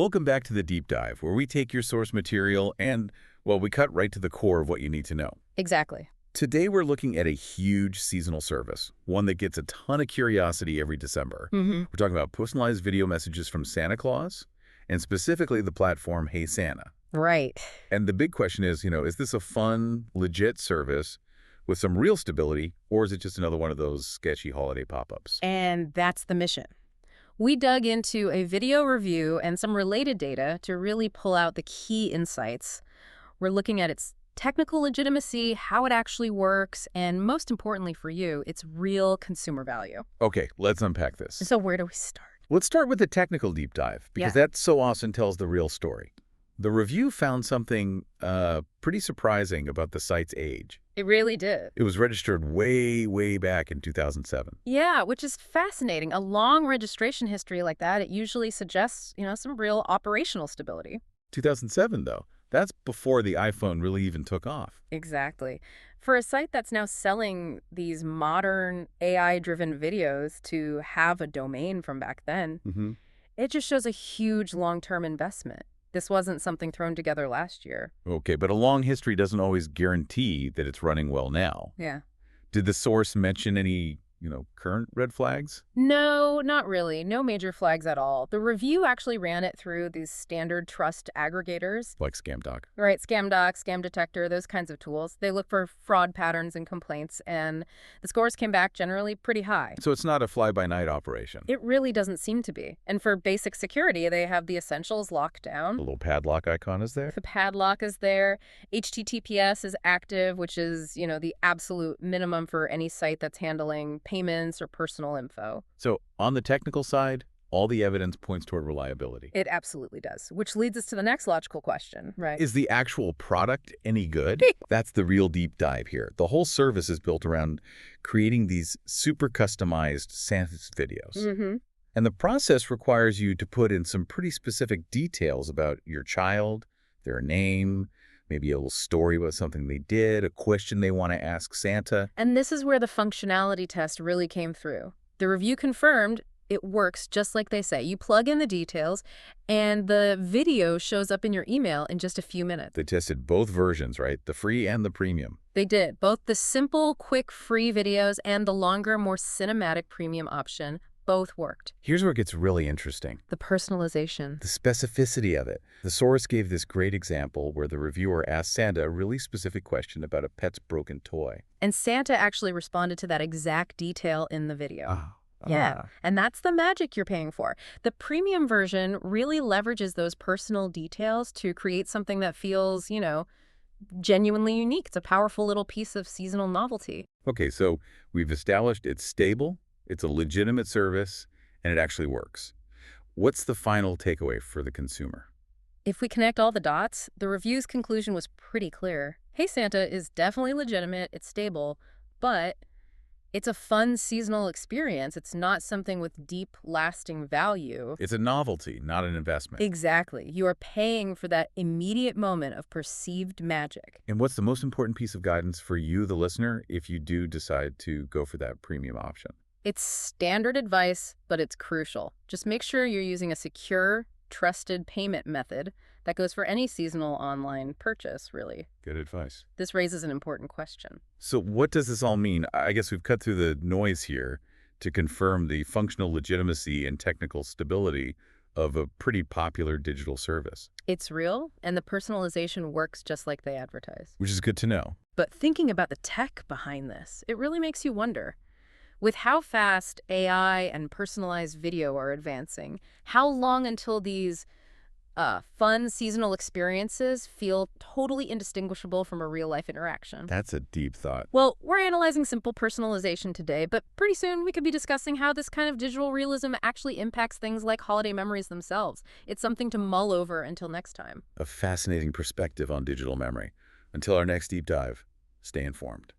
Welcome back to the Deep Dive, where we take your source material and, well, we cut right to the core of what you need to know. Exactly. Today, we're looking at a huge seasonal service, one that gets a ton of curiosity every December. Mm-hmm. We're talking about personalized video messages from Santa Claus, and specifically the platform Hey Santa. Right. And the big question is, is this a fun, legit service with some real stability, or is it just another one of those sketchy holiday pop-ups? And that's the mission. We dug into a video review and some related data to really pull out the key insights. We're looking at its technical legitimacy, how it actually works, and most importantly for you, its real consumer value. Okay, let's unpack this. So where do we start? Let's start with the technical deep dive, because that so often tells the real story. The review found something pretty surprising about the site's age. It really did. It was registered way, way back in 2007. Yeah, which is fascinating. A long registration history like that, it usually suggests, some real operational stability. 2007, though. That's before the iPhone really even took off. Exactly. For a site that's now selling these modern AI-driven videos to have a domain from back then, it just shows a huge long-term investment. This wasn't something thrown together last year. Okay, but a long history doesn't always guarantee that it's running well now. Yeah. Did the source mention any, current red flags? No, not really. No major flags at all. The review actually ran it through these standard trust aggregators. Like ScamDoc. Right, ScamDoc, Scam Detector, those kinds of tools. They look for fraud patterns and complaints, and the scores came back generally pretty high. So it's not a fly-by-night operation. It really doesn't seem to be. And for basic security, they have the essentials locked down. The little padlock icon is there? The padlock is there. HTTPS is active, which is, the absolute minimum for any site that's handling payments or personal info. So on the technical side, all the evidence points toward reliability. It absolutely does, which leads us to the next logical question, right? Is the actual product any good? That's the real deep dive here. The whole service is built around creating these super customized Santa videos. And the process requires you to put in some pretty specific details about your child, their name, maybe a little story about something they did, a question they want to ask Santa. And this is where the functionality test really came through. The review confirmed it works just like they say. You plug in the details, and the video shows up in your email in just a few minutes. They tested both versions, right? The free and the premium. They did. Both the simple, quick, free videos and the longer, more cinematic premium option both worked. Here's where it gets really interesting. The personalization. The specificity of it. The source gave this great example where the reviewer asked Santa a really specific question about a pet's broken toy. And Santa actually responded to that exact detail in the video. Oh. Yeah, and that's the magic you're paying for. The premium version really leverages those personal details to create something that feels, genuinely unique. It's a powerful little piece of seasonal novelty. Okay, so we've established it's stable, it's a legitimate service, and it actually works. What's the final takeaway for the consumer? If we connect all the dots, the review's conclusion was pretty clear. Hey Santa is definitely legitimate, it's stable, but it's a fun seasonal experience. It's not something with deep, lasting value. It's a novelty, not an investment. Exactly. You are paying for that immediate moment of perceived magic. And what's the most important piece of guidance for you, the listener, if you do decide to go for that premium option? It's standard advice, but it's crucial. Just make sure you're using a secure, trusted payment method that goes for any seasonal online purchase, really. Good advice. This raises an important question. So what does this all mean? I guess we've cut through the noise here to confirm the functional legitimacy and technical stability of a pretty popular digital service. It's real, and the personalization works just like they advertise. Which is good to know. But thinking about the tech behind this, it really makes you wonder. With how fast AI and personalized video are advancing, how long until these fun seasonal experiences feel totally indistinguishable from a real-life interaction? That's a deep thought. Well, we're analyzing simple personalization today, but pretty soon we could be discussing how this kind of digital realism actually impacts things like holiday memories themselves. It's something to mull over until next time. A fascinating perspective on digital memory. Until our next deep dive, stay informed.